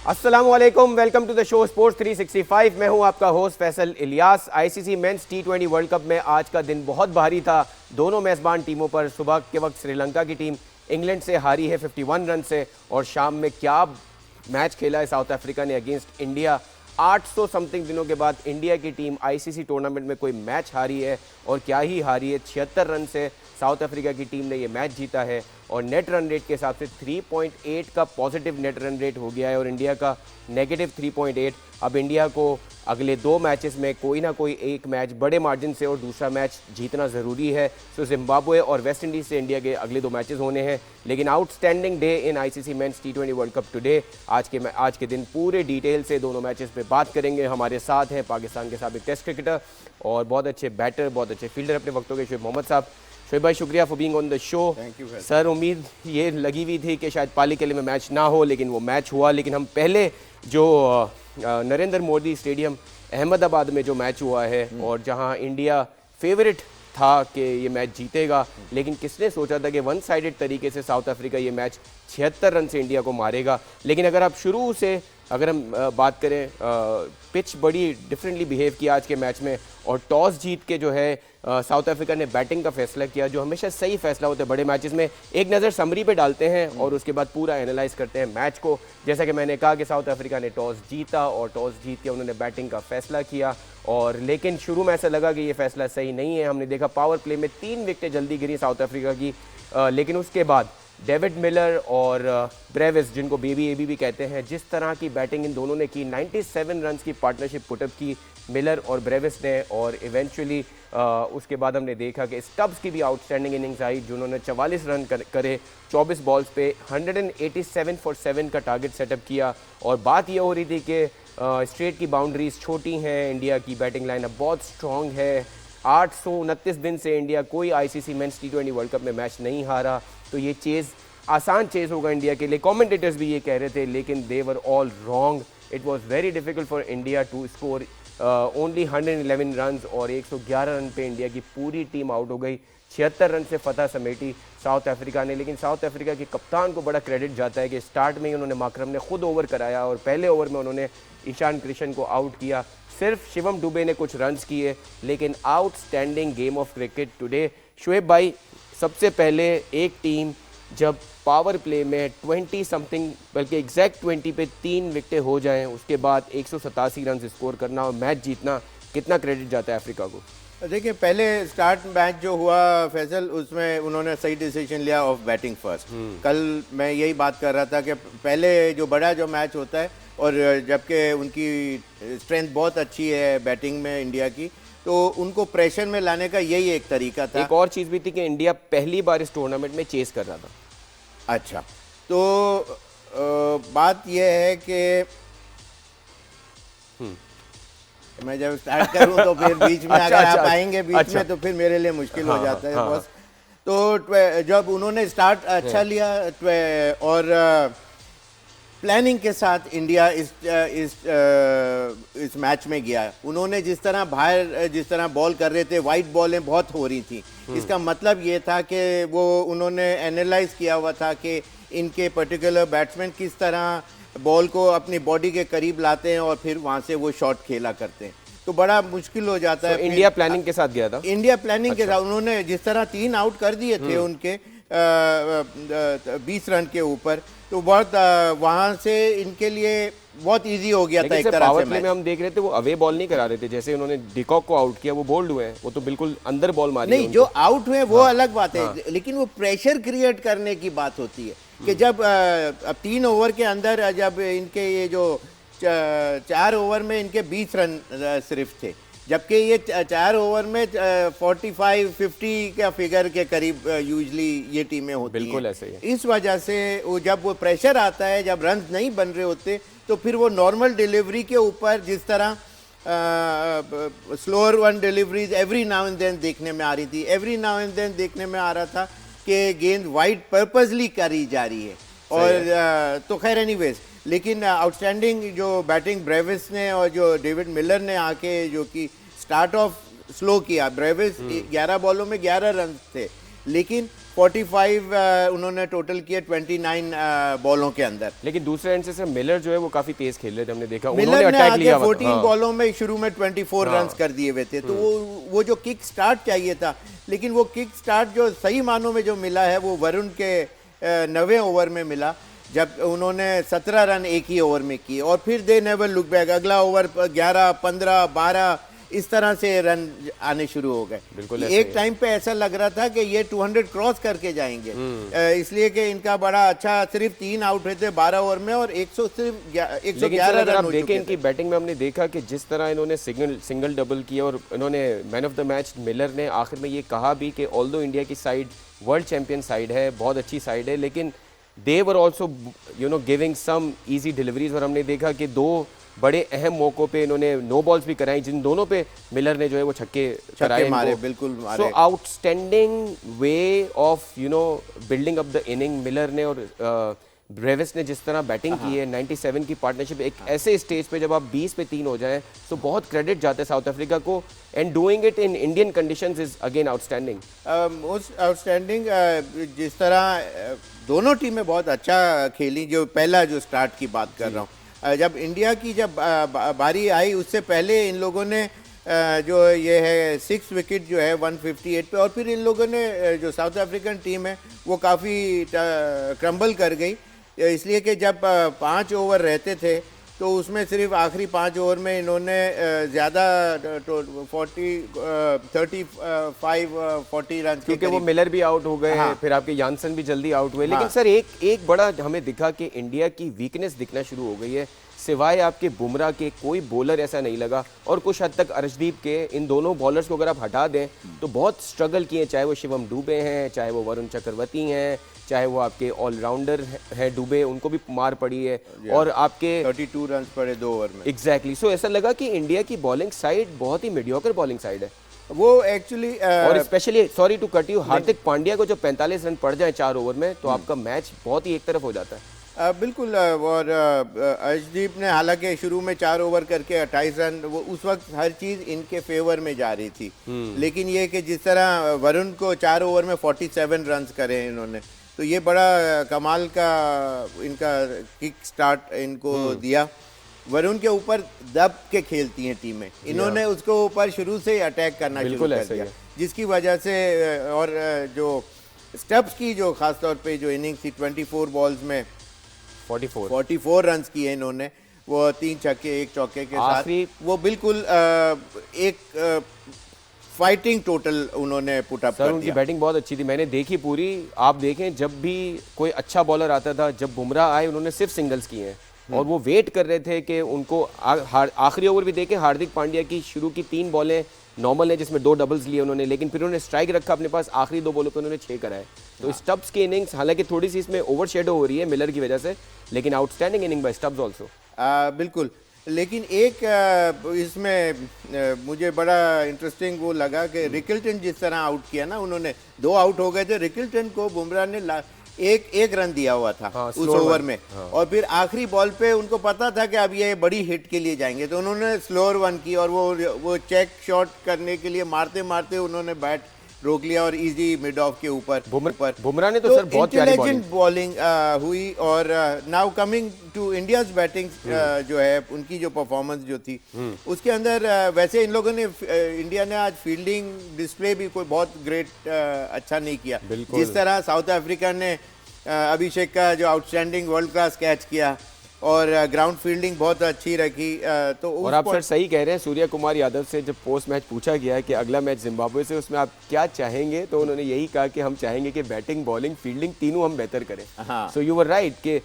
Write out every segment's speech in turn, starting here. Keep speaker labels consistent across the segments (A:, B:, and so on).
A: अस्सलामुअलैकुम, welcome to the show sports 365। मैं हूं आपका host Faisal Ilyas. ICC men's टी20 वर्ल्ड कप में आज का दिन बहुत भारी था दोनों मेज़बान टीमों पर। सुबह के वक्त श्रीलंका की टीम इंग्लैंड से हारी है 51 रन से, और शाम में क्या मैच खेला है साउथ अफ्रीका ने अगेंस्ट इंडिया। 800 समथिंग दिनों के बाद इंडिया की टीम आईसीसी टूर्नामेंट में कोई मैच हारी है, और क्या ही हारी है। 76 रन से साउथ अफ्रीका की टीम ने ये मैच जीता है, और नेट रन रेट के हिसाब से 3.8 का पॉजिटिव नेट रन रेट हो गया है, और इंडिया का नेगेटिव 3.8। अब इंडिया को अगले 2 मैचेस में कोई ना कोई एक मैच बड़े मार्जिन से और दूसरा मैच जीतना ज़रूरी है। सो जिम्बाब्वे और वेस्ट इंडीज़ से इंडिया के अगले 2 मैचेस होने हैं। लेकिन outstanding day in ICC men's टी20 वर्ल्ड कप टुडे। आज के दिन पूरे डिटेल से दोनों मैचेस पे बात करेंगे। हमारे साथ हैं पाकिस्तान के साबिक टेस्ट क्रिकेटर और बहुत अच्छे बैटर, बहुत अच्छे फील्डर अपने वक्तों के, शुएब मोहम्मद साहब। शुएब भाई, शुक्रिया for being on the show.
B: Thank you
A: sir, उम्मीद ये लगी हुई थी कि शायद पाली किले में मैच ना हो, लेकिन वो मैच हुआ। लेकिन हम पहले जो नरेंद्र मोदी स्टेडियम अहमदाबाद में जो मैच हुआ है, और जहां इंडिया फेवरेट था कि ये मैच जीतेगा, लेकिन किसने सोचा था कि वन साइडेड तरीके से साउथ अफ्रीका ये मैच 76 रन से इंडिया को मारेगा। लेकिन अगर आप शुरू से अगर हम बात करें, पिच बड़ी डिफरेंटली बिहेव किया आज के मैच में, और टॉस जीत के जो है साउथ अफ्रीका ने बैटिंग का फैसला किया, जो हमेशा सही फैसला होता है बड़े मैचेस में। एक नज़र समरी पे डालते हैं और उसके बाद पूरा एनालाइज करते हैं मैच को। जैसा कि मैंने कहा कि साउथ अफ्रीका ने टॉस जीता, और टॉस जीत के उन्होंने बैटिंग का फैसला किया, और लेकिन शुरू में ऐसा लगा कि ये फैसला सही नहीं है। हमने देखा पावर प्ले में 3 विकेटें जल्दी गिरी साउथ अफ्रीका की, लेकिन उसके बाद डेविड मिलर और ब्रेविस, जिनको बेबी एबी भी कहते हैं, जिस तरह की बैटिंग इन दोनों ने की, 97 रन की पार्टनरशिप पुटअप की मिलर और ब्रेविस ने, और इवेंचुअली उसके बाद हमने देखा कि स्टब्स की भी आउटस्टैंडिंग इनिंग्स आई, जिन्होंने 44 रन करे 24 बॉल्स पे, 187 फॉर 7 का टारगेट सेटअप किया। और बात यह हो रही थी कि स्ट्रेट की बाउंड्रीज छोटी हैं, इंडिया की बैटिंग लाइनअप बहुत स्ट्रॉन्ग है। 829 दिन से इंडिया कोई आईसीसी मेंस टी20 वर्ल्ड कप में मैच नहीं हारा, तो ये चेज़ आसान चेज़ होगा इंडिया के लिए। कमेंटेटर्स भी ये कह रहे थे, लेकिन they were all wrong. It was very difficult for India to score only 111 run, और 111 रन पे इंडिया की पूरी टीम आउट हो गई। 76 रन से फतह समेटी साउथ अफ्रीका ने। लेकिन साउथ अफ्रीका के कप्तान को बड़ा क्रेडिट जाता है कि स्टार्ट में ही उन्होंने, माकरम ने खुद ओवर कराया, और पहले ओवर में उन्होंने ईशान किशन को आउट किया। सिर्फ शिवम दुबे ने कुछ रन्स किए, लेकिन outstanding game of cricket today. Shoaib भाई, सबसे पहले एक टीम जब पावर प्ले में 20 समथिंग, बल्कि एग्जैक्ट 20 पे 3 विकेटें हो जाएं, उसके बाद 187 रन स्कोर करना और मैच जीतना, कितना क्रेडिट जाता है अफ्रीका को?
B: देखिए, पहले स्टार्ट मैच जो हुआ फैसल, उसमें उन्होंने सही डिसीजन लिया ऑफ बैटिंग फर्स्ट। कल मैं यही बात कर रहा था कि पहले जो बड़ा जो मैच होता है, और जबकि उनकी स्ट्रेंथ बहुत अच्छी है बैटिंग में इंडिया की, तो उनको प्रेशर में लाने का यही एक तरीका था।
A: एक और चीज़ भी थी कि इंडिया पहली बार इस टूर्नामेंट में चेस कर रहा था।
B: अच्छा, तो बात यह है कि मैं जब स्टार्ट करूं तो फिर बीच में अगर आप आएंगे बीच में तो फिर मेरे लिए मुश्किल हो जाता है बस। तो जब उन्होंने स्टार्ट अच्छा लिया, और प्लानिंग के साथ इंडिया इस मैच में गया, उन्होंने जिस तरह बॉल कर रहे थे, वाइट बॉलें बहुत हो रही थी। इसका मतलब ये था कि वो उन्होंने एनालाइज किया हुआ था कि इनके पर्टिकुलर बैट्समैन किस तरह बॉल को अपनी बॉडी के करीब लाते हैं, और फिर वहाँ से वो शॉट खेला करते हैं। तो बड़ा मुश्किल हो जाता है।
A: इंडिया प्लानिंग के साथ गया था।
B: इंडिया प्लानिंग के साथ उन्होंने जिस तरह 3 आउट कर दिए थे उनके 20 रन के ऊपर, तो बहुत वहां से इनके लिए बहुत इजी हो गया था एक तरह से।
A: पावर प्ले में हम देख रहे थे वो अवे बॉल नहीं करा रहे थे, जैसे उन्होंने डिकॉक को आउट किया, वो बोल्ड हुए हैं, वो तो बिल्कुल अंदर बॉल मारी
B: नहीं, जो आउट हुए वो अलग बात है, लेकिन वो प्रेशर क्रिएट करने की बात होती है कि जब अब 3 ओवर के अंदर जब इनके ये जो 4 ओवर में इनके 20 रन सिर्फ थे, जबकि ये 4 ओवर में 45-50 का फिगर के करीब यूजली ये टीमें होती हैं।
A: बिल्कुल ऐसे ही।
B: इस वजह से जब वो प्रेशर आता है, जब रन नहीं बन रहे होते, तो फिर वो नॉर्मल डिलीवरी के ऊपर जिस तरह slower one deliveries every now and then देखने में आ रही थी, एवरी नाउ एंड देन देखने में आ रहा था कि गेंद वाइड पर्पसली करी जा रही है। और तो खैर एनीवेज, लेकिन आउटस्टैंडिंग जो बैटिंग ब्रेविस ने और जो डेविड मिलर ने आके जो कि स्टार्ट ऑफ स्लो किया, ब्रेविस 11 बॉलों में 11 रन थे, लेकिन 45 उन्होंने टोटल किए 29 बॉलों के अंदर।
A: लेकिन दूसरे एंड से सर मिलर जो है वो काफी तेज खेल रहे थे, हमने देखा उन्होंने
B: मिलर ने
A: अटैक
B: आगे
A: लिया
B: 14 बॉलों में शुरू में 24 रन्स कर दिए हुए थे, तो वो जो किक स्टार्ट चाहिए था, लेकिन वो किक स्टार्ट जो सही मानों में जो मिला है वो वरुण के 90 ओवर में मिला, जब उन्होंने 17 रन एक ही ओवर में किए और फिर दे नेवर लुक बैक। अगला ओवर 11, 15, 12 इस तरह से रन आने शुरू हो गए।
A: बिल्कुल
B: एक टाइम पे ऐसा लग रहा था कि ये 200 क्रॉस करके जाएंगे, इसलिए कि इनका बड़ा अच्छा, सिर्फ 3 आउट हुए थे 12 ओवर में और 111
A: रन
B: रन
A: आप
B: हो
A: देखें
B: चुके
A: इनकी
B: थे।
A: बैटिंग में, हमने देखा कि जिस तरह इन्होंने सिंगल डबल किया और इन्होंने man of the match Miller ने आखिर में ये कहा भी कि ऑल्दो इंडिया की साइड वर्ल्ड चैंपियन साइड है, बहुत अच्छी साइड है, लेकिन they were also giving some easy deliveries. और हमने देखा कि 2 बड़े अहम मौकों पे इन्होंने नो बॉल्स भी कराई, जिन दोनों पे मिलर ने जो है वो छक्के कराए
B: मारे, बिल्कुल मारे।
A: So outstanding way of building up the innings Miller ने। और ब्रेविस ने जिस तरह बैटिंग की है, 97 की पार्टनरशिप, एक ऐसे स्टेज पे जब आप 20 पे 3 हो जाएं तो बहुत क्रेडिट जाता है साउथ अफ्रीका को, and doing it in Indian conditions is again outstanding.
B: Most outstanding, जिस तरह दोनों टीमें बहुत अच्छा खेली। जो पहला जो स्टार्ट की बात कर रहा हूँ, जब इंडिया की जब बारी आई उससे पहले इन लोगों ने जो ये है 6 विकेट जो है 158 पे, और फिर इन लोगों ने जो साउथ अफ्रीकन टीम है वो काफ़ी क्रम्बल कर गई, इसलिए कि जब 5 ओवर रहते थे तो उसमें सिर्फ आखिरी 5 ओवर में इन्होंने ज़्यादा 40 रन,
A: क्योंकि वो मिलर भी आउट हो गए, फिर आपके यानसन भी जल्दी आउट हुए। लेकिन सर एक बड़ा हमें दिखा कि इंडिया की वीकनेस दिखना शुरू हो गई है, सिवाय आपके बुमराह के कोई बॉलर ऐसा नहीं लगा, और कुछ हद तक अर्शदीप के। इन दोनों बॉलर्स को अगर आप हटा दें तो बहुत स्ट्रगल किए, चाहे वो शिवम दुबे हैं, चाहे वो वरुण चक्रवर्ती हैं, चाहे वो आपके ऑलराउंडर है दुबे, उनको भी मार पड़ी है, और आपके
B: 32 रन पड़े 2 ओवर में।
A: एग्जैक्टली। सो ऐसा लगा कि इंडिया की बॉलिंग साइड बहुत ही मीडियोकर बॉलिंग साइड है।
B: वो एक्चुअली
A: और specially, sorry to cut you, Hardik Pandya को जो 45 रन पड़ जाए 4 ओवर में तो आपका मैच बहुत ही एक तरफ हो जाता है।
B: बिल्कुल। और अर्शदीप ने हालांकि शुरू में 4 ओवर करके 28 रन, वो उस वक्त हर चीज़ इनके फेवर में जा रही थी, लेकिन ये कि जिस तरह वरुण को 4 ओवर में 47 रन करे इन्होंने, तो ये बड़ा कमाल का इनका किक स्टार्ट इनको दिया। वरुण के ऊपर दब के खेलती हैं टीमें, इन्होंने उसको ऊपर शुरू से ही अटैक करना शुरू कर दिया, जिसकी वजह से और जो स्टब्स की जो खासतौर पे जो इनिंग्स थी 24 बॉल्स में 44 रन किए इन्होंने, वो 3 छक्के 1 चौके के साथ, वो बिल्कुल एक फाइटिंग टोटल उन्होंने पुट अप कर दिया।
A: उनकी बैटिंग बहुत अच्छी थी, मैंने देखी पूरी। आप देखें जब भी कोई अच्छा बॉलर आता था, जब बुमराह आए उन्होंने सिर्फ सिंगल्स किए हैं, और वो वेट कर रहे थे कि उनको आखिरी ओवर भी देखें, हार्दिक पांड्या की शुरू की 3 बॉलें नॉर्मल है जिसमें 2 डबल्स लिए उन्होंने, लेकिन फिर उन्होंने स्ट्राइक रखा अपने पास, आखिरी 2 बॉलों पे उन्होंने 6 कराए। तो स्टब्स की इनिंग्स हालांकि थोड़ी सी इसमें ओवर शेडो हो रही है मिलर की वजह से, लेकिन outstanding inning by Stubbs also.
B: बिल्कुल। लेकिन एक इसमें मुझे बड़ा इंटरेस्टिंग वो लगा कि रिकल्टन जिस तरह आउट किया ना, उन्होंने 2 आउट हो गए थे, रिकल्टन को बुमराह ने एक रन दिया हुआ था उस ओवर में, और फिर आखिरी बॉल पे उनको पता था कि अब ये बड़ी हिट के लिए जाएंगे, तो उन्होंने स्लोअर वन की, और वो चेक शॉट करने के लिए मारते मारते उन्होंने बैट रोक लिया और इजी मिड ऑफ के ऊपर।
A: बुमराह ने तो सर बहुत प्यारी
B: बॉलिंग हुई। और now coming to India's batting, जो है उनकी जो परफॉर्मेंस जो थी उसके अंदर, वैसे इन लोगों ने इंडिया ने आज फील्डिंग डिस्प्ले भी कोई बहुत ग्रेट अच्छा नहीं किया, जिस तरह साउथ अफ्रीका ने अभिषेक का जो आउटस्टैंडिंग वर्ल्ड क्लास कैच किया और ग्राउंड फील्डिंग बहुत अच्छी रखी। तो
A: और आप सर सही कह रहे हैं, सूर्य कुमार यादव से जब पोस्ट मैच पूछा गया कि अगला मैच जिम्बाब्वे से, उसमें आप क्या चाहेंगे, तो उन्होंने यही कहा कि हम चाहेंगे कि बैटिंग बॉलिंग फील्डिंग तीनों हम बेहतर करें। सो यू वर राइट कि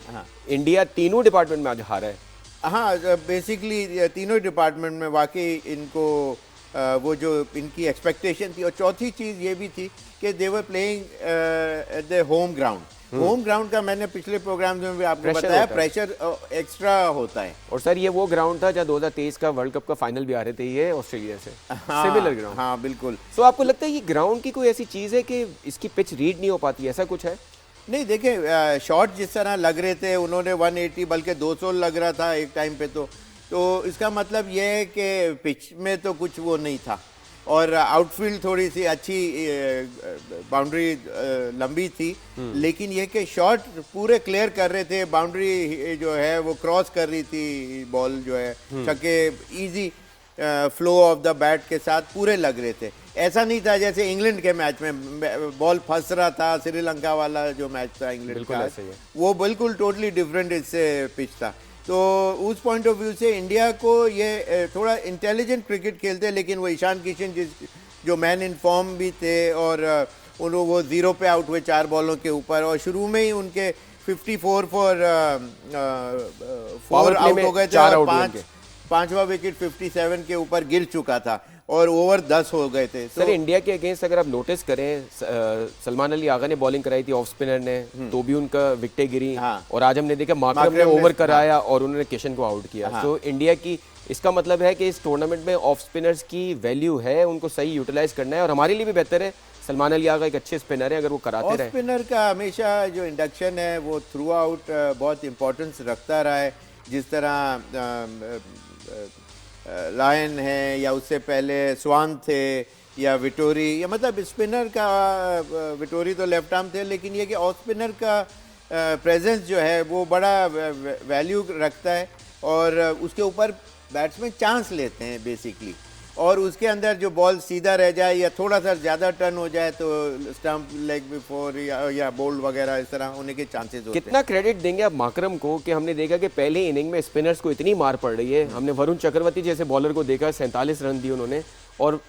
A: इंडिया तीनों डिपार्टमेंट में आज हारा है।
B: हाँ, बेसिकली तीनों डिपार्टमेंट में वाकई इनको वो जो इनकी एक्सपेक्टेशन थी, और चौथी चीज़ ये भी थी कि they were playing at the home ground. Home ground का मैंने पिछले प्रोग्राम में भी आपको बताया, प्रेशर एक्स्ट्रा होता है।
A: और सर ये वो ग्राउंड था जहाँ 2023 का वर्ल्ड कप का फाइनल भी आ रहे थे ये ऑस्ट्रेलिया से, सिमिलर ग्राउंड।
B: हाँ बिल्कुल।
A: सो आपको लगता है ये ग्राउंड की कोई ऐसी चीज़ है कि इसकी पिच रीड नहीं हो पाती, ऐसा कुछ है?
B: नहीं, देखें शॉट जिस तरह लग रहे थे, उन्होंने 180 बल्कि 200 लग रहा था एक टाइम पे, तो इसका मतलब ये है कि पिच में तो कुछ वो नहीं था। और आउटफील्ड थोड़ी सी अच्छी बाउंड्री लंबी थी, लेकिन ये कि शॉट पूरे क्लियर कर रहे थे, बाउंड्री जो है वो क्रॉस कर रही थी, बॉल जो है छक्के easy flow of the bat के साथ पूरे लग रहे थे। ऐसा नहीं था जैसे इंग्लैंड के मैच में बॉल फंस रहा था, श्रीलंका वाला जो मैच था इंग्लैंड का, वो बिल्कुल टोटली डिफरेंट इससे पिच था। तो उस पॉइंट ऑफ व्यू से इंडिया को ये थोड़ा इंटेलिजेंट क्रिकेट खेलते हैं, लेकिन वो ईशान किशन जो मैन इन फॉर्म भी थे और वो 0 पे आउट हुए 4 बॉलों के ऊपर, और शुरू में ही उनके 54 फॉर 4 आउट हो गए थे और पांचवा विकेट 57 के ऊपर गिर चुका था और ओवर 10 हो गए थे।
A: सर इंडिया के अगेंस्ट अगर आप नोटिस करें, सलमान अली आगा ने बॉलिंग कराई थी ऑफ स्पिनर ने, तो भी उनका विकेटें गिरी। और आज हमने देखा माकरम ने ओवर कराया और उन्होंने किशन को आउट किया। तो इंडिया की, इसका मतलब है कि इस टूर्नामेंट में ऑफ स्पिनर्स की वैल्यू है, उनको सही यूटिलाइज करना है और हमारे लिए भी बेहतर है। सलमान अली आगा एक अच्छे स्पिनर है, अगर वो कराते रहे।
B: स्पिनर का हमेशा जो इंडक्शन है वो थ्रू आउट बहुत इंपॉर्टेंस रखता रहा है। जिस तरह लायन है या उससे पहले स्वान थे या विटोरी, या मतलब स्पिनर का विटोरी तो लेफ्ट आर्म थे, लेकिन ये कि ऑफ स्पिनर का प्रेजेंस जो है वो बड़ा वैल्यू रखता है और उसके ऊपर बैट्समैन चांस लेते हैं बेसिकली, और उसके अंदर जो बॉल सीधा रह जाए या थोड़ा सा ज़्यादा टर्न हो जाए तो स्टंप लेग बिफोर या बोल्ड वगैरह इस तरह होने के चांसेस होते हैं।
A: कितना क्रेडिट देंगे आप माकरम को कि हमने देखा कि पहले इनिंग में स्पिनर्स को इतनी मार पड़ रही है। हमने वरुण चक्रवर्ती जैसे बॉलर को देखा, 47 रन दिए उन्होंने, और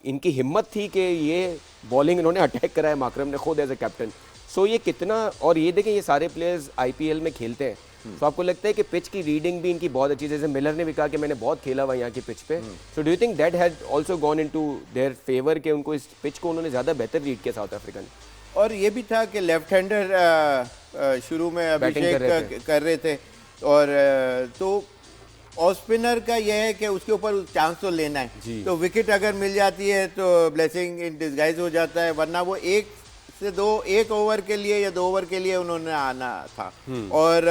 A: इनकी हिम्मत थी कि ये बॉलिंग इन्होंने अटैक कराया माकरम ने खुद एज ए कैप्टन। सो ये कितना, और ये देखें ये सारे प्लेयर्स IPL में खेलते हैं, तो आपको लगता है कि पिच की रीडिंग भी इनकी बहुत अच्छी है। जैसे मिलर ने भी कहा कि मैंने बहुत खेला हुआ यहाँ की पिच पे। So do you think that had also gone into their favour कि उनको इस पिच को उन्होंने ज़्यादा बेहतर रीड किया साउथ अफ्रीकन?
B: और ये भी था कि लेफ्ट हैंडर शुरू में अभिषेक कर रहे थे, और तो ऑफ स्पिनर का यह है कि उसके ऊपर चांस तो लेना है, तो विकेट अगर मिल जाती है तो ब्लेसिंग इन डिस्गाइज हो जाता है, वरना वो एक ओवर के लिए या 2 ओवर के लिए उन्होंने आना था, और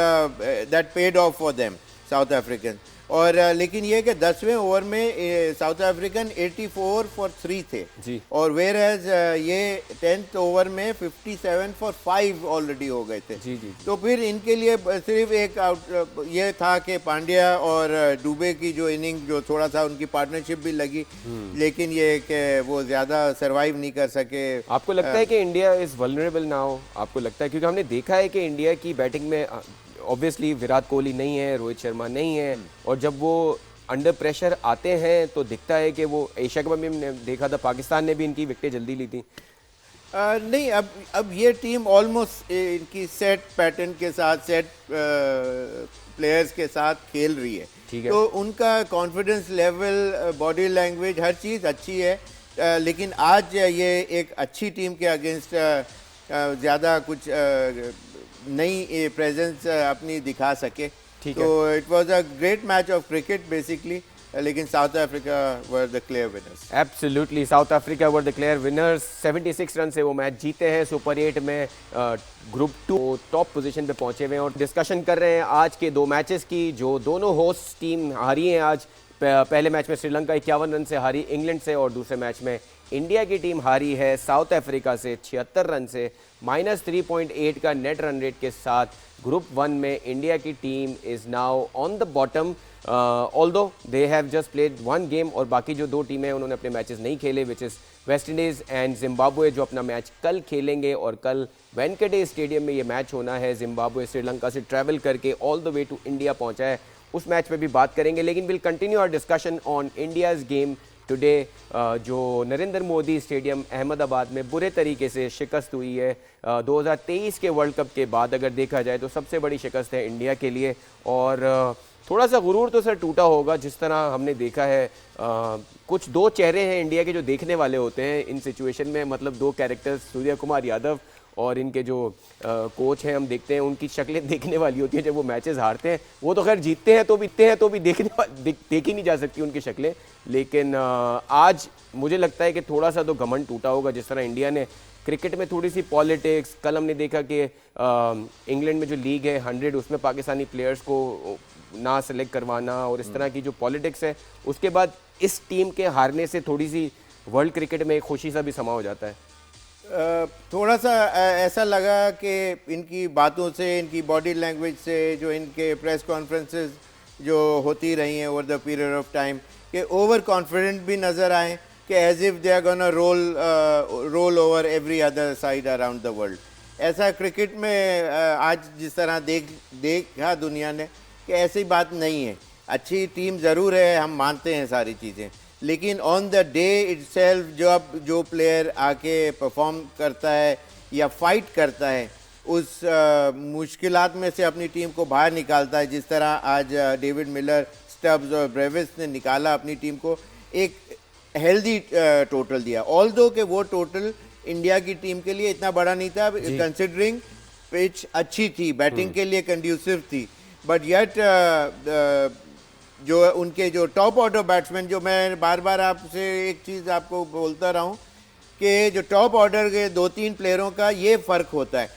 B: that paid of for them south African. और लेकिन ये कि 10वें ओवर में साउथ अफ्रीकन 84 फॉर 3 थे
A: जी, और
B: वेयर एज ये 10th ओवर में 57 फॉर 5 ऑलरेडी हो गए थे
A: जी, जी।
B: तो फिर इनके लिए सिर्फ एक आउट ये था कि पांड्या और डुबे की जो इनिंग जो थोड़ा सा उनकी पार्टनरशिप भी लगी, लेकिन ये कि वो ज़्यादा सर्वाइव नहीं कर सके।
A: आपको लगता है कि इंडिया इज़ वल्नरेबल नाउ? आपको लगता है, क्योंकि हमने देखा है कि इंडिया की बैटिंग में ऑब्वियसली विराट कोहली नहीं है, रोहित शर्मा नहीं है, और जब वो अंडर प्रेशर आते हैं तो दिखता है कि वो एशिया कप में हमने देखा था, पाकिस्तान ने भी इनकी विकेटें जल्दी ली थी।
B: नहीं, अब ये टीम ऑलमोस्ट इनकी सेट पैटर्न के साथ, सेट प्लेयर्स के साथ खेल रही है, तो उनका कॉन्फिडेंस लेवल, बॉडी लैंग्वेज, हर चीज़ अच्छी है। लेकिन आज ये एक अच्छी टीम के अगेंस्ट ज़्यादा कुछ नई प्रेजेंस अपनी दिखा सके। तो it was a great match of cricket basically, लेकिन South Africa were the clear winners.
A: Absolutely, South Africa were the clear winners. 76 run से वो मैच जीते हैं। सुपर 8 में ग्रुप 2 टॉप पोजीशन पे पहुंचे हुए हैं, और डिस्कशन कर रहे हैं आज के 2 मैचेस की, जो दोनों होस्ट टीम हारी हैं आज। पहले मैच में श्रीलंका 51 रन से हारी इंग्लैंड से, और दूसरे मैच में इंडिया की टीम हारी है साउथ अफ्रीका से 76 रन से, -3.8 का नेट रन रेट के साथ। ग्रुप 1 में इंडिया की team is now on the bottom, although they have just played 1 game, और बाकी जो 2 टीमें हैं उन्होंने अपने मैचेस नहीं खेले, which is West Indies and Zimbabwe, जो अपना मैच कल खेलेंगे। और कल वेंकटेश स्टेडियम में ये मैच होना है। जिम्बाब्वे श्रीलंका से ट्रैवल करके all the way to India पहुँचा है, उस मैच पे भी बात करेंगे। लेकिन will continue our discussion on India's game today, जो नरेंद्र मोदी स्टेडियम अहमदाबाद में बुरे तरीके से शिकस्त हुई है। 2023 के वर्ल्ड कप के बाद अगर देखा जाए तो सबसे बड़ी शिकस्त है इंडिया के लिए, और थोड़ा सा गुरूर तो सर टूटा होगा, जिस तरह हमने देखा है। कुछ 2 चेहरे हैं इंडिया के जो देखने वाले होते हैं इन सिचुएशन में, मतलब 2 कैरेक्टर्स, सूर्य कुमार यादव और इनके जो कोच हैं, हम देखते हैं उनकी शक्लें देखने वाली होती हैं जब वो मैचेस हारते हैं। वो तो खैर जीतते हैं तो भी देखी नहीं जा सकती उनकी शक्लें, लेकिन आज मुझे लगता है कि थोड़ा सा तो घमंड टूटा होगा। जिस तरह इंडिया ने क्रिकेट में थोड़ी सी पॉलिटिक्स, कल हमने देखा कि इंग्लैंड में जो लीग है 100, उसमें पाकिस्तानी प्लेयर्स को ना सेलेक्ट करवाना और इस तरह की जो पॉलिटिक्स है, उसके बाद इस टीम के हारने से थोड़ी सी वर्ल्ड क्रिकेट में एक खुशी सा भी समा हो जाता है।
B: थोड़ा सा ऐसा लगा कि इनकी बातों से, इनकी बॉडी लैंग्वेज से, जो इनके प्रेस कॉन्फ्रेंसेस जो होती रही हैं over the period of time, कि ओवर कॉन्फिडेंट भी नज़र आए कि as if they are gonna roll over every other side around the world. ऐसा क्रिकेट में आज जिस तरह देखा दुनिया ने कि ऐसी बात नहीं है। अच्छी टीम ज़रूर है, हम मानते हैं सारी चीज़ें, लेकिन ऑन द डे इटसेल्फ जो प्लेयर आके परफॉर्म करता है या फाइट करता है, उस मुश्किलात में से अपनी टीम को बाहर निकालता है, जिस तरह आज डेविड मिलर, स्टब्स और ब्रेविस ने निकाला अपनी टीम को, एक हेल्दी टोटल दिया। ऑल्दो कि वो टोटल इंडिया की टीम के लिए इतना बड़ा नहीं था, कंसिडरिंग पिच अच्छी थी, बैटिंग के लिए कंड्यूसिव थी, बट येट जो उनके जो टॉप ऑर्डर बैट्समैन, जो मैं बार बार आपसे एक चीज़ आपको बोलता रहा हूँ कि जो टॉप ऑर्डर के 2-3 प्लेयरों का ये फ़र्क होता है,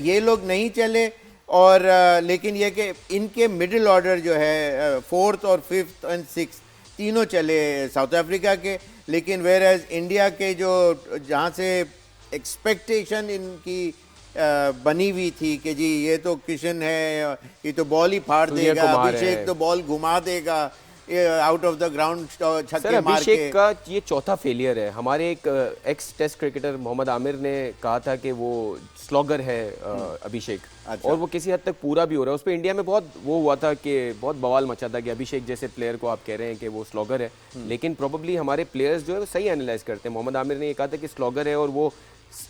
B: ये लोग नहीं चले, और लेकिन ये कि इनके मिडिल ऑर्डर जो है 4th और 5th और 6th तीनों चले साउथ अफ्रीका के, लेकिन वेयर एज इंडिया के जो जहाँ से एक्सपेक्टेशन इनकी बनी हुई थी कि जी ये तो किशन है, ये तो बॉल ही फाड़ देगा, अभिषेक तो बॉल घुमा देगा आउट ऑफ द ग्राउंड छक्के मार के।
A: अभिषेक का ये चौथा फेलियर है। हमारे एक ex test cricketer Mohammad Aamir ने कहा था कि वो स्लॉगर है अभिषेक,
B: अच्छा।
A: और वो किसी हद तक पूरा भी हो रहा है। उस पर इंडिया में बहुत वो हुआ था कि बहुत बवाल मचा था कि अभिषेक जैसे प्लेयर को आप कह रहे हैं कि वो स्लॉगर है, लेकिन प्रोबेबली हमारे प्लेयर्स जो है वो सही एनालाइज करते हैं। मोहम्मद आमिर ने ये कहा था कि स्लॉगर है और वो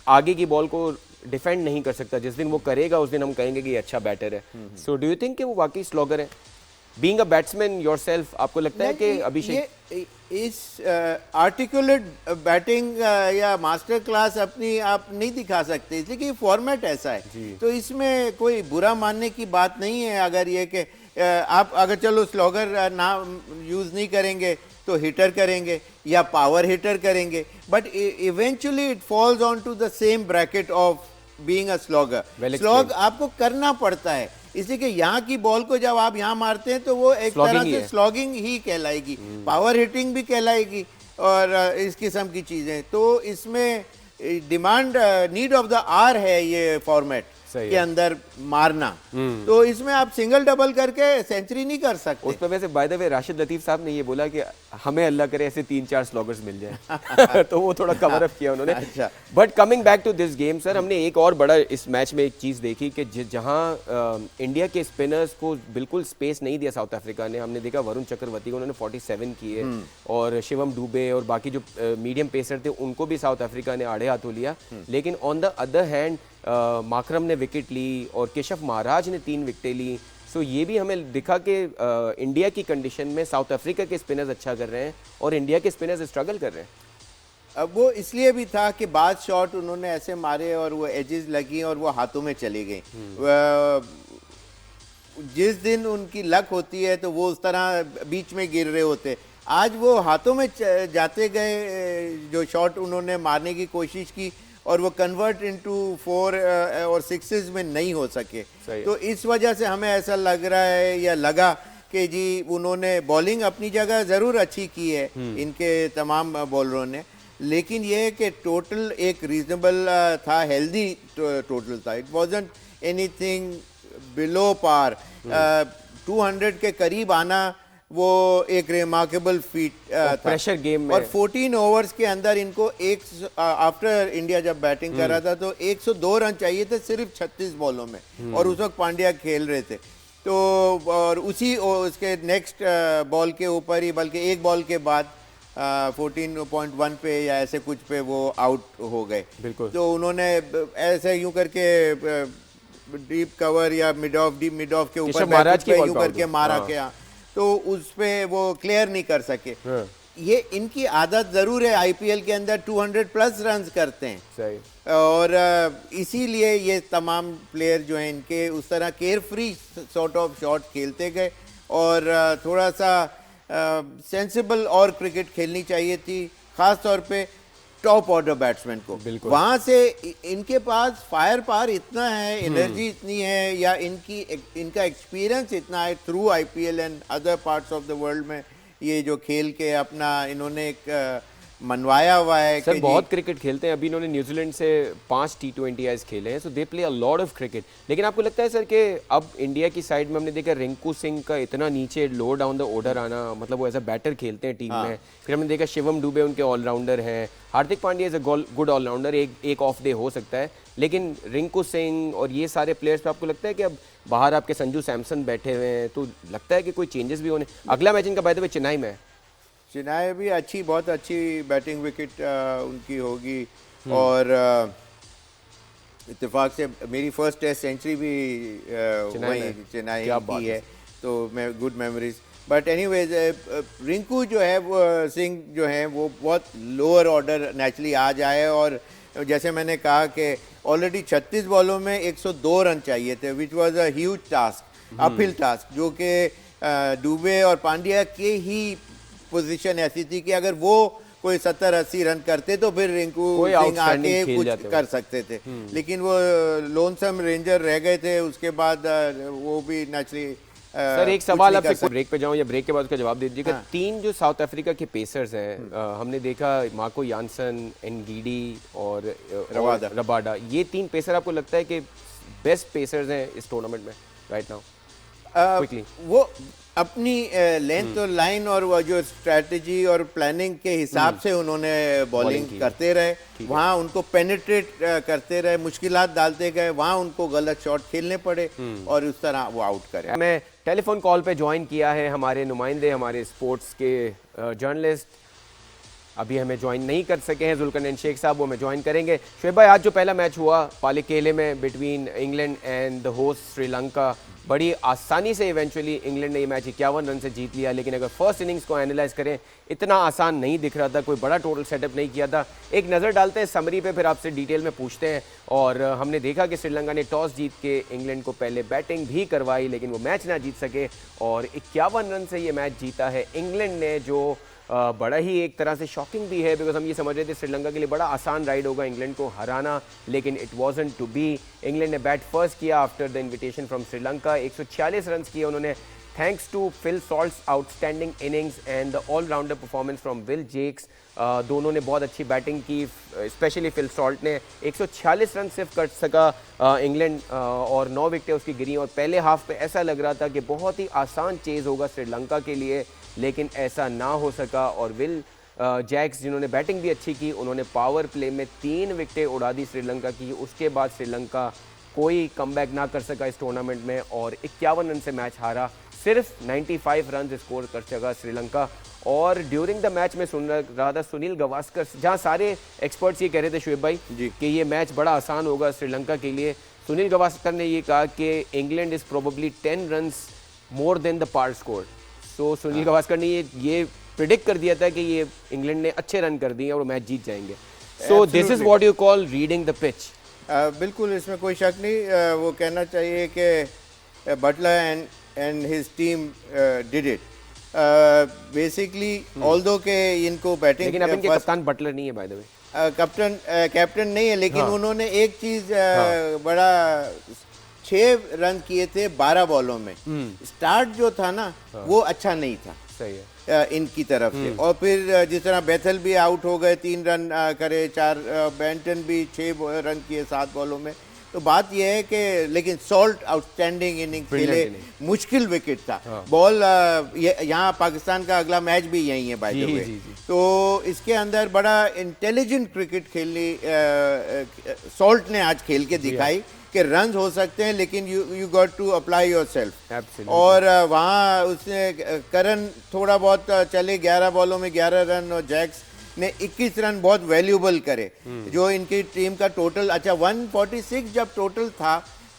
A: आगे की बॉल को डिफेंड नहीं कर सकता, जिस दिन वो करेगा उस दिन हम कहेंगे कि ये अच्छा बैटर है। सो डू यू थिंक कि वो वाकई स्लॉगर है? बीइंग अ बैट्समैन योरसेल्फ, आपको लगता है कि अभिषेक
B: इस आर्टिकुलेट बैटिंग या मास्टर क्लास अपनी आप नहीं दिखा सकते, इसलिए कि फॉर्मेट ऐसा है, तो इसमें कोई बुरा मानने की बात नहीं है। अगर ये कि आप अगर चलो स्लॉगर ना यूज़ नहीं करेंगे तो हिटर करेंगे या पावर हिटर करेंगे, but eventually it falls on to the same bracket of being a slogger. Slog आपको करना पड़ता है, इसलिए कि यहाँ की बॉल को जब आप यहाँ मारते हैं तो वो एक तरह से स्लॉगिंग ही कहलाएगी, पावर हिटिंग भी कहलाएगी और इस किस्म की चीज़ें। तो इसमें demand need of the hour है ये फॉर्मेट के अंदर मारना, तो इसमें आप सिंगल डबल करके सेंचुरी नहीं कर सकते।
A: उस पर वैसे बाय द वे राशिद लतीफ़ साहब ने ये बोला कि हमें अल्लाह करे ऐसे 3-4 स्लॉगर्स मिल जाए तो वो थोड़ा कवर अप किया उन्होंने।
B: अच्छा।
A: But coming back to this game sir, हमने एक और बड़ा इस मैच में एक चीज़ देखी कि जहां इंडिया के स्पिनर्स को बिल्कुल स्पेस नहीं दिया साउथ अफ्रीका ने। हमने देखा वरुण चक्रवर्ती को उन्होंने 47 किए और शिवम दुबे और बाकी जो मीडियम पेसर थे उनको भी साउथ अफ्रीका ने आड़े हाथों लिया, लेकिन ऑन द अदर हैंड माकरम ने विकेट ली और केशव महाराज ने 3 विकेटें ली। सो ये भी हमें दिखा कि इंडिया की कंडीशन में साउथ अफ्रीका के स्पिनर्स अच्छा कर रहे हैं और इंडिया के स्पिनर्स स्ट्रगल कर रहे हैं।
B: अब वो इसलिए भी था कि बाद शॉट उन्होंने ऐसे मारे और वो एजेस लगी और वो हाथों में चली गई। जिस दिन उनकी लक होती है तो वो उस तरह बीच में गिर रहे होते, आज वो हाथों में जाते गए जो शॉट उन्होंने मारने की कोशिश की और वो कन्वर्ट इनटू 4 और 6s में नहीं हो सके। तो इस वजह से हमें ऐसा लग रहा है या लगा कि जी उन्होंने बॉलिंग अपनी जगह ज़रूर अच्छी की है इनके तमाम बॉलरों ने, लेकिन ये कि टोटल एक रीजनेबल था, हेल्दी टोटल था। It wasn't anything below par. 200 के करीब आना वो एक रिमार्केबल फीट था
A: प्रेशर गेम में।
B: और 14 ओवर्स के अंदर इनको आफ्टर इंडिया जब बैटिंग कर रहा था तो 102 रन चाहिए थे सिर्फ 36 बॉलों में, और उस वक्त पांड्या खेल रहे थे। तो और उसी उसके नेक्स्ट बॉल के ऊपर ही, बल्कि एक बॉल के बाद 14.1 पे या ऐसे कुछ पे वो आउट हो गए। तो उन्होंने ऐसे यूं करके डीप कवर या मिड ऑफ के ऊपर यूं करके मारा क्या, तो उस पे वो क्लियर नहीं कर सके। ये इनकी आदत जरूर है, आईपीएल के अंदर 200 प्लस रन करते हैं।
A: सही।
B: और इसीलिए ये तमाम प्लेयर जो हैं इनके उस तरह care free sort of shot खेलते गए और थोड़ा सा सेंसिबल और क्रिकेट खेलनी चाहिए थी, खास तौर पे टॉप ऑर्डर बैट्समैन को। वहाँ से इनके पास फायर पावर इतना है, एनर्जी इतनी है, या इनका एक्सपीरियंस इतना है through IPL and other parts of the world में ये जो खेल के अपना इन्होंने एक मनवाया हुआ है
A: सर
B: कि
A: बहुत क्रिकेट खेलते हैं। अभी इन्होंने न्यूजीलैंड से 5 T20Is खेले हैं, so they play a lot of cricket. लेकिन आपको लगता है सर कि अब इंडिया की साइड में हमने देखा रिंकू सिंह का इतना नीचे लो डाउन द ऑर्डर आना, मतलब वो एज अ बैटर खेलते हैं टीम में। फिर हमने देखा शिवम दुबे उनके ऑलराउंडर हैं, Hardik Pandya is a good allrounder, एक ऑफ डे हो सकता है। लेकिन रिंकू सिंह और ये सारे प्लेयर्स पे आपको लगता है कि अब बाहर आपके संजू सैमसन बैठे हुए हैं, तो लगता है कि कोई चेंजेस भी होने। अगला मैच इनका बाय द वे चेन्नई में है।
B: चेन्नई भी बहुत अच्छी बैटिंग विकेट उनकी होगी। और इत्तेफाक से मेरी फर्स्ट टेस्ट सेंचुरी भी वही चेन्नई की है, तो मैं good memories. But anyways Rinku जो है वो सिंह जो है वो बहुत लोअर ऑर्डर नेचुरली आ जाए। और जैसे मैंने कहा कि ऑलरेडी 36 बॉलों में 102 रन चाहिए थे, which was a huge task, uphill task, जो कि दुबे और पांड्या के ही पोजीशन ऐसी थी कि अगर वो कोई 70-80 रन करते तो फिर रिंकू सिंह आके कुछ कर सकते थे। लेकिन वो लोनसम रेंजर रह गए थे। उसके बाद वो भी नेचुरली।
A: सर एक सवाल आपसे, ब्रेक पे जाऊं या ब्रेक के बाद उसका जवाब दे दीजिएगा। हाँ। 3 जो साउथ अफ्रीका के पेसर्स हैं, हमने देखा मार्को यानसन, एनगीडी और रबाडा, ये 3 पेसर आपको लगता है कि बेस्ट पेसर्स हैं इस टूर्नामेंट में राइट नाउ? क्विकली
B: वो अपनी लेंथ और लाइन और वो जो स्ट्रेटजी और प्लानिंग के हिसाब से उन्होंने बॉलिंग करते रहे, वहाँ उनको पेनिट्रेट करते रहे, मुश्किलात डालते गए, वहाँ उनको गलत शॉट खेलने पड़े और उस तरह वो आउट करे।
A: मैं टेलीफोन कॉल पे ज्वाइन किया है हमारे नुमाइंदे, हमारे स्पोर्ट्स के जर्नलिस्ट अभी हमें ज्वाइन नहीं कर सके हैं, जुल्करनैन शेख साहब, वो हमें ज्वाइन करेंगे। शोएब भाई, आज जो पहला मैच हुआ पालीकेले में between England and the host Sri Lanka, बड़ी आसानी से इवेंचुअली इंग्लैंड ने ये मैच 51 रन से जीत लिया। लेकिन अगर फर्स्ट इनिंग्स को एनालाइज करें, इतना आसान नहीं दिख रहा था, कोई बड़ा टोटल सेटअप नहीं किया था। एक नज़र डालते हैं समरी पे, फिर आपसे डिटेल में पूछते हैं। और हमने देखा कि श्रीलंका ने टॉस जीत के इंग्लैंड को पहले बैटिंग भी करवाई, लेकिन वो मैच ना जीत सके और 51 रन से ये मैच जीता है इंग्लैंड ने, जो बड़ा ही एक तरह से शॉकिंग भी है, बिकॉज हम ये समझ रहे थे श्रीलंका के लिए बड़ा आसान राइड होगा इंग्लैंड को हराना, लेकिन it wasn't to be. England ने बैट फर्स्ट किया after the invitation from Sri Lanka, 146 run किए उन्होंने, thanks to Phil Salt's outstanding innings and the allrounder performance from Will Jacks. दोनों ने बहुत अच्छी बैटिंग की, स्पेशली फिल सॉल्ट ने 146 रन सिर्फ कर सका इंग्लैंड और 9 विकेटें उसकी गिरी। और पहले हाफ पे ऐसा लग रहा था कि बहुत ही आसान चेज़ होगा श्रीलंका के लिए, लेकिन ऐसा ना हो सका। और विल जैक्स जिन्होंने बैटिंग भी अच्छी की, उन्होंने पावर प्ले में 3 विकेटें उड़ा दी श्रीलंका की। उसके बाद श्रीलंका कोई कमबैक ना कर सका इस टूर्नामेंट में और 51 रन से मैच हारा, सिर्फ 95 रन स्कोर कर सका श्रीलंका। और ड्यूरिंग द मैच में सुन रहा था सुनील गावस्कर, जहां सारे एक्सपर्ट्स ये कह रहे थे शोएब भाई कि ये मैच बड़ा आसान होगा श्रीलंका के लिए, सुनील गावस्कर ने ये कहा कि England is probably 10 runs more than the par score. So Sunil Gavaskar ने ये प्रिडिक्ट कर दिया था कि ये इंग्लैंड ने अच्छे रन कर दिए और वो मैच जीत जाएंगे। So this is what you call reading the pitch.
B: बिल्कुल, इसमें कोई शक नहीं। वो कहना चाहिए कि Buttler and his team did it basically, although के इनको बैटिंग,
A: लेकिन अब इनके कप्तान बटलर नहीं है बाय द वे,
B: कैप्टन नहीं है, लेकिन उन्होंने एक चीज बड़ा 6 रन किए थे 12 बॉलों में। स्टार्ट जो था ना वो अच्छा नहीं था,
A: सही है
B: इनकी तरफ से। और फिर जिस तरह बेथल भी आउट हो गए, 3 रन करे, 4 बेंटन भी 6 रन किए 7 बॉलों में। तो बात यह है कि लेकिन सॉल्ट आउटस्टैंडिंग इनिंग खेले, मुश्किल विकेट था। बॉल यहाँ पाकिस्तान का अगला मैच भी यही है बाय द वे, तो इसके अंदर बड़ा इंटेलिजेंट क्रिकेट खेलनी सॉल्ट ने आज खेल के दिखाई कि रन हो सकते हैं, लेकिन you got to apply yourself. और वहाँ उसने करन थोड़ा बहुत चले, 11 बॉलों में 11 रन, और जैक्स ने 21 रन बहुत वैल्यूबल करे, जो इनकी टीम का टोटल, अच्छा 146 जब टोटल था,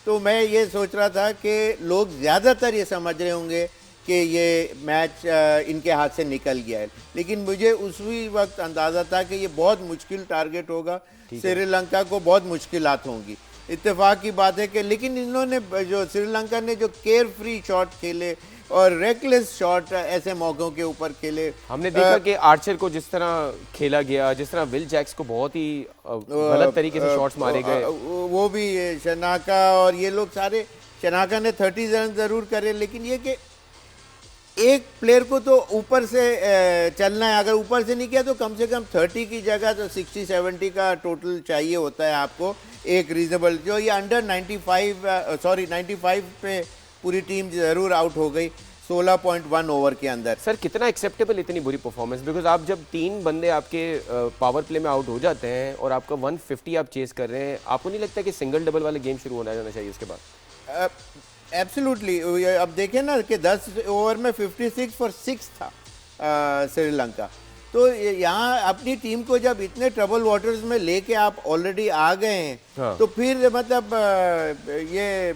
B: तो मैं ये सोच रहा था कि लोग ज़्यादातर ये समझ रहे होंगे कि ये मैच इनके हाथ से निकल गया है, लेकिन मुझे उसी वक्त अंदाज़ा था कि ये बहुत मुश्किल टारगेट होगा, श्रीलंका को बहुत मुश्किलात होंगी। इत्तेफाक की बात है कि लेकिन इन्होंने जो श्रीलंका ने जो केयर फ्री शॉट खेले और रेकलेस शॉट ऐसे मौकों के ऊपर खेले,
A: हमने देखा कि आर्चर को जिस तरह खेला गया, जिस तरह विल जैक्स को बहुत ही गलत तरीके से शॉट्स मारे गए,
B: वो भी शनाका और ये लोग सारे, शनाका ने 30 रन जरूर करे, लेकिन ये कि एक प्लेयर को तो ऊपर से चलना है, अगर ऊपर से नहीं किया तो कम से कम 30 की जगह तो 60-70 का टोटल चाहिए होता है आपको, एक रीजनेबल। जो ये अंडर 95 पे पूरी टीम ज़रूर आउट हो गई 16.1 ओवर के अंदर।
A: सर कितना एक्सेप्टेबल इतनी बुरी परफॉर्मेंस, बिकॉज आप जब 3 बंदे आपके पावर प्ले में आउट हो जाते हैं और आपका 150 आप चेस कर रहे हैं, आपको नहीं लगता कि सिंगल डबल वाला गेम शुरू होना जाना चाहिए उसके बाद?
B: एब्सोल्युटली। अब देखें ना कि 10 ओवर में 56 फॉर 6 था श्रीलंका। तो यहाँ अपनी टीम को जब इतने ट्रबल वाटर्स में लेके आप ऑलरेडी आ गए हैं,
A: हाँ।
B: तो फिर मतलब ये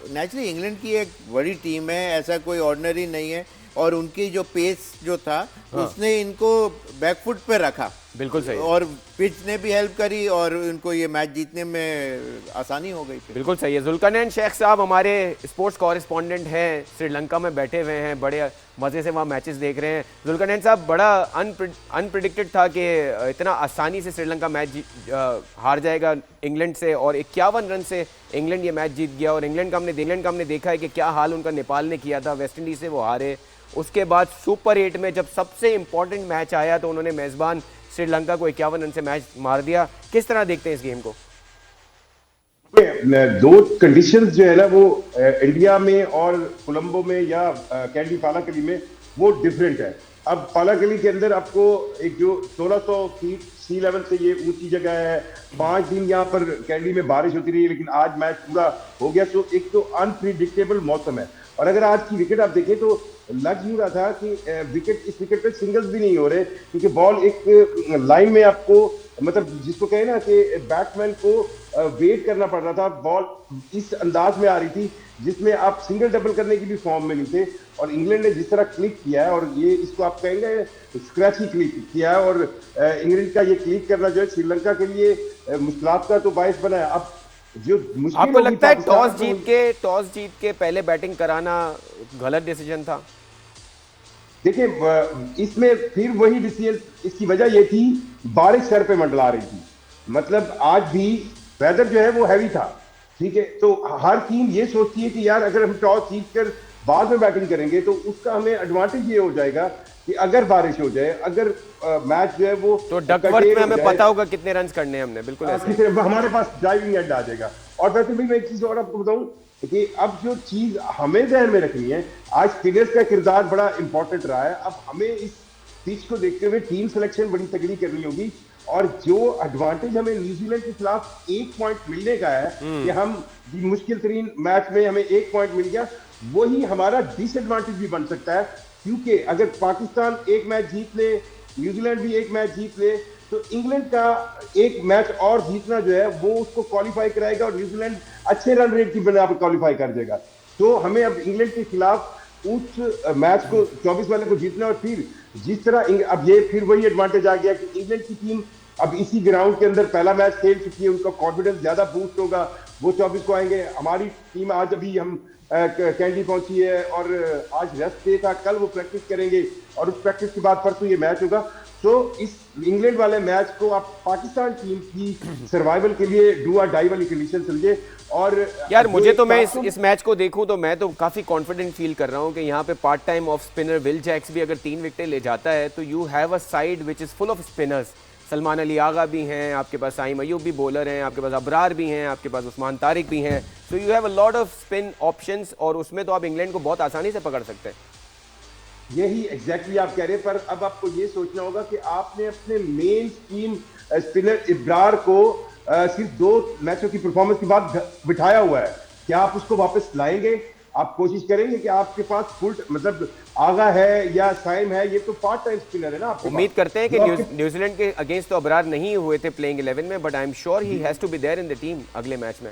B: नेचुरली इंग्लैंड की एक बड़ी टीम है, ऐसा कोई ऑर्डिनरी नहीं है, और उनकी जो पेस जो था उसने इनको बैकफुट पे रखा।
A: बिल्कुल सही।
B: और पिच ने भी हेल्प करी और उनको ये मैच जीतने में आसानी हो गई।
A: बिल्कुल सही है। जुल्करनैन शेख साहब हमारे स्पोर्ट्स कॉरेस्पॉन्डेंट हैं, श्रीलंका में बैठे हुए हैं, बड़े मज़े से वहाँ मैचेस देख रहे हैं। जुल्करनैन साहब, बड़ा अनप्रिडिक्टेड था कि इतना आसानी से श्रीलंका मैच हार जाएगा इंग्लैंड से, और 51 रन से इंग्लैंड ये मैच जीत गया। और इंग्लैंड का हमने देखा है कि क्या हाल उनका नेपाल ने किया था, वेस्ट इंडीज़ से वो हारे। उसके बाद सुपर 8 में जब सबसे इंपॉर्टेंट मैच आया तो उन्होंने मेज़बान श्रीलंका को 51 रन से मैच मार दिया। किस तरह देखते हैं इस गेम को?
C: दो कंडीशंस जो है ना वो इंडिया में और कोलंबो में या कैंडी पालाकली में वो डिफरेंट है। अब पालाकली के अंदर आपको एक जो 1600 फीट सी लेवल से ये ऊंची जगह है, 5 दिन यहाँ पर कैंडी में बारिश होती रही, लेकिन आज मैच पूरा हो गया। तो एक तो अनप्रिडिक्टेबल मौसम है, और अगर आज की विकेट आप देखें तो लग यूं रहा था कि इस विकेट पे सिंगल्स भी नहीं हो रहे, क्योंकि बॉल एक लाइन में आपको, मतलब जिसको कहे ना कि बैट्समैन को वेट करना पड़ रहा था। बॉल इस अंदाज में आ रही थी जिसमें आप सिंगल डबल करने की भी फॉर्म में नहीं थे, और इंग्लैंड ने जिस तरह क्लिक किया है, और ये इसको आप कहेंगे स्क्रैच ही क्लिक किया है, और इंग्लैंड का ये क्लिक करना जो है श्रीलंका के लिए मुश्किलात का तो बायस बना है। अब जो मुश्किल,
A: आपको लगता है टॉस जीत के पहले बैटिंग कराना गलत डिसीजन था?
C: देखिए, इसमें फिर वही डिसीजन, इसकी वजह ये थी बारिश सर पे मंडला रही थी। मतलब आज भी वेदर जो है वो हैवी था, ठीक है। तो हर टीम ये सोचती है कि यार अगर हम टॉस जीत कर बाद में बैटिंग करेंगे तो उसका हमें एडवांटेज ये हो जाएगा कि अगर बारिश हो जाए, अगर मैच जो है वो
A: तो डकवर्थ में हमें पता होगा कितने रन करने हैं हमने। बिल्कुल ऐसे
C: हमारे पास ड्राइविंग एंड आ जाएगा। और वैसे भी मैं एक चीज और आपको बताऊं कि अब जो चीज हमें ध्यान में रखनी है, आज स्पिनर्स का किरदार बड़ा इंपॉर्टेंट रहा है। अब हमें इस पिच को देखते हुए टीम सिलेक्शन बड़ी तगड़ी करनी होगी, और जो एडवांटेज हमें न्यूजीलैंड के खिलाफ 1 पॉइंट मिलने का है कि हम मुश्किल तरीन मैच में हमें 1 पॉइंट मिल गया, वही हमारा डिसएडवांटेज भी बन सकता है। क्योंकि अगर पाकिस्तान एक मैच जीत ले, न्यूजीलैंड भी एक मैच जीत ले, तो इंग्लैंड का एक मैच और जीतना जो है वो उसको क्वालिफाई कराएगा, और न्यूजीलैंड अच्छे रन रेट की बिना पर क्वालिफाई कर देगा। तो हमें अब इंग्लैंड के खिलाफ उस मैच को 24 वाले को जीतना, और फिर जिस तरह अब ये फिर वही एडवांटेज आ गया कि इंग्लैंड की टीम अब इसी ग्राउंड के अंदर पहला मैच खेल चुकी है, उनका कॉन्फिडेंस ज्यादा बूस्ट होगा, वो 24 को आएंगे। हमारी टीम आज अभी हम कैंडी पहुंची है, और आज रेस्ट डे था, कल वो प्रैक्टिस करेंगे, और उस प्रैक्टिस के बाद परसों ये मैच होगा। तो इस इंग्लैंड वाले मैच को आप पाकिस्तान टीम की सर्वाइवल के लिए डू और डाई वाली कंडीशन समझे। और
A: यार मुझे तो, मैं इस मैच को देखूं तो मैं तो काफी कॉन्फिडेंट फील कर रहा हूं कि यहाँ पे part time off spinner Will Jacks भी अगर 3 विकेटें ले जाता है तो you have a side which is full of spinners. Salman Ali Agha भी हैं आपके पास, साइम अयूब भी बॉलर हैं आपके पास, अबरार भी हैं आपके पास, उस्मान तारिक भी हैं। So you have a lot off spin options, और उसमें तो आप इंग्लैंड को बहुत आसानी से पकड़ सकते हैं।
C: यही एग्जैक्टली आप कह रहे हैं, पर अब आपको ये सोचना होगा कि आपने अपने मेन स्ट्रीम स्पिनर इब्रार को सिर्फ 2 मैचों की परफॉर्मेंस के बाद बिठाया हुआ है। क्या आप उसको वापस लाएंगे? आप कोशिश करेंगे कि आपके पास फुल, मतलब आगा है या साइम है, ये तो पार्ट टाइम स्पिनर है ना।
A: उम्मीद करते हैं कि न्यूजीलैंड के अगेंस्ट तो अबरार नहीं हुए थे प्लेइंग 11 में, but I am sure he has to be there in the team अगले मैच में।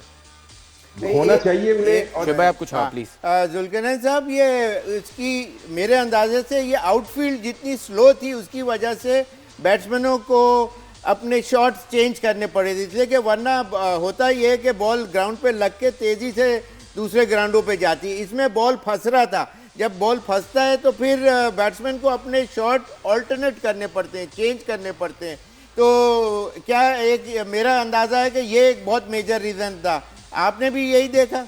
C: होना चाहिए उन्हें।
A: और भाई आप कुछ, हाँ प्लीज।
B: जुल्करनैन साहब, ये इसकी मेरे अंदाजे से ये आउटफील्ड जितनी स्लो थी उसकी वजह से बैट्समैनों को अपने शॉट्स चेंज करने पड़े थे, इसलिए कि वरना होता ये है कि बॉल ग्राउंड पे लग के तेज़ी से दूसरे ग्राउंडों पे जाती है। इसमें बॉल फंस रहा था, जब बॉल फंसता है तो फिर बैट्समैन को अपने शॉट ऑल्टरनेट करने पड़ते हैं, चेंज करने पड़ते हैं। तो क्या एक मेरा अंदाज़ा है कि ये एक बहुत मेजर रीज़न था। आपने भी यही देखा?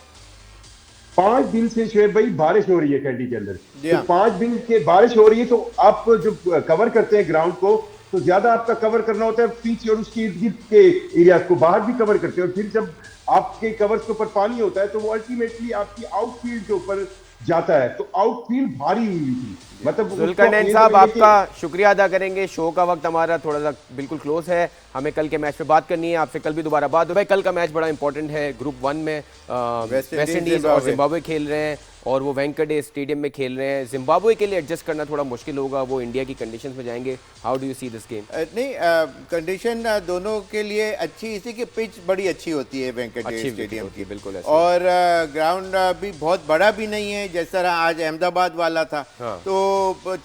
C: 5 दिन से शोएब भाई बारिश हो रही है कैंडी के अंदर।
B: जी
C: तो
B: हाँ।
C: 5 दिन के बारिश हो रही है, तो आप जो कवर करते हैं ग्राउंड को, तो ज्यादा आपका कवर करना होता है पिच और उसके इर्द गिर्द के एरिया को, बाहर भी कवर करते हैं। और फिर जब आपके कवर्स के ऊपर पानी होता है तो वो अल्टीमेटली आपकी आउटफील्ड के ऊपर जाता है। तो आउटफील्ड भारी हुई थी, मतलब उसको
A: जुल्करनैन
C: ये
A: साहब,
C: समझिए कि-
A: आपका शुक्रिया अदा करेंगे। शो का वक्त हमारा थोड़ा सा बिल्कुल क्लोज है, हमें कल के मैच पे बात करनी है। आपसे कल भी दोबारा बात हो। भाई कल का मैच बड़ा इंपॉर्टेंट है। ग्रुप 1 में वेस्ट इंडीज और जिम्बाब्वे खेल रहे हैं और वो वेंकटेश स्टेडियम में खेल रहे हैं। जिम्बाब्वे के लिए एडजस्ट करना थोड़ा मुश्किल होगा, वो इंडिया की कंडीशंस में जाएंगे। How do you see this game?
B: नहीं, कंडीशन दोनों के लिए अच्छी, इसी की पिच बड़ी अच्छी होती है वेंकटेश
A: अच्छी
B: स्टेडियम
A: होती
B: की,
A: है, बिल्कुल ऐसे।
B: और ग्राउंड भी बहुत बड़ा भी नहीं है जिस तरह आज अहमदाबाद वाला था।
A: हाँ।
B: तो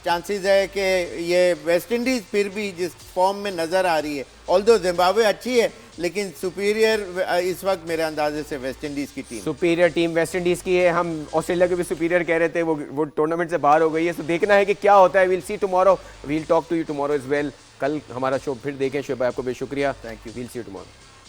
B: चांसेस है कि ये वेस्ट इंडीज फिर भी जिस फॉर्म में नज़र आ रही है, ऑल्दो जिम्बाब्वे अच्छी है लेकिन सुपीरियर इस वक्त मेरे अंदाजे से वेस्ट इंडीज़ की team.
A: Superior team West Indies की है। हम ऑस्ट्रेलिया को भी सुपीरियर कह रहे थे, वो टूर्नामेंट से बाहर हो गई है। तो देखना है कि क्या होता है। We'll see tomorrow, we'll talk to you tomorrow is well. कल हमारा शो फिर देखें। शोएब भाई आपको भी शुक्रिया।
B: Thank you.
A: We'll see you tomorrow.